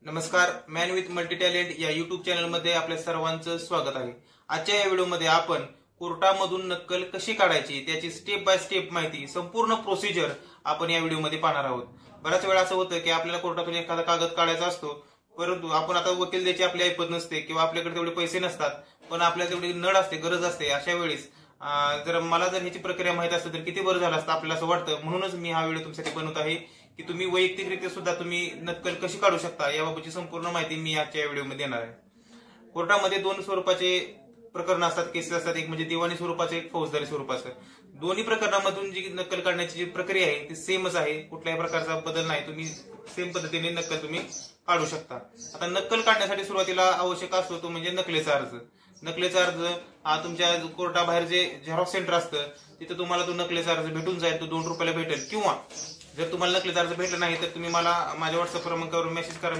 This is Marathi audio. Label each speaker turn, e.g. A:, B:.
A: नमस्कार, मॅन विथ मल्टी टॅलेंट या युट्यूब चॅनलमध्ये आपल्या सर्वांचं स्वागत आहे। आजच्या या व्हिडिओमध्ये आपण कोर्टामधून नक्कल कशी काढायची त्याची स्टेप बाय स्टेप माहिती, संपूर्ण प्रोसिजर आपण या व्हिडिओमध्ये पाहणार आहोत। बऱ्याच वेळा असं होतं की आपल्याला कोर्टातून एखादा कागद काढायचा असतो, परंतु आपण आता वकील द्यायची आपली ऐपत नसते किंवा आपल्याकडे तेवढे पैसे नसतात, पण आपल्याला तेवढी नड असते, गरज असते। अशा वेळेस जर मला ह्याची प्रक्रिया माहिती असते तर किती बरं झालं असतं आपल्याला असं वाटतं। म्हणूनच मी हा व्हिडिओ तुमच्यासाठी बनवत आहे की तुम्ही वैयक्तिकरित्या सुद्धा तुम्ही नक्कल कशी काढू शकता याबाबतची संपूर्ण माहिती मी आजच्या व्हिडिओमध्ये देणार आहे। कोर्टामध्ये दोन स्वरूपाचे प्रकरण असतात, केसेस असतात, एक म्हणजे दिवाणी स्वरूपाचं, एक फौजदारी स्वरूपाचं। दोन्ही प्रकरणामधून जी नक्कल काढण्याची जी प्रक्रिया आहे ती सेमच आहे, कुठल्याही प्रकारचा बदल नाही। तुम्ही सेम पद्धतीने नक्कल तुम्ही काढू शकता। आता नक्कल काढण्यासाठी सुरुवातीला आवश्यक असतो तो म्हणजे नकलेचा अर्ज। नकलेचा अर्ज हा तुमच्या कोर्टाबाहेर जे झेरॉक्स सेंटर असतं तिथे तुम्हाला तो नकलेचा अर्ज भेटून जाईल, तो 2 रुपयाला भेटेल। किंवा जर तुम्हाला नकलेचा अर्ज भेटला नाही तर तुम्ही मला माझ्या व्हॉट्सअप क्रमांकावर मेसेज करा,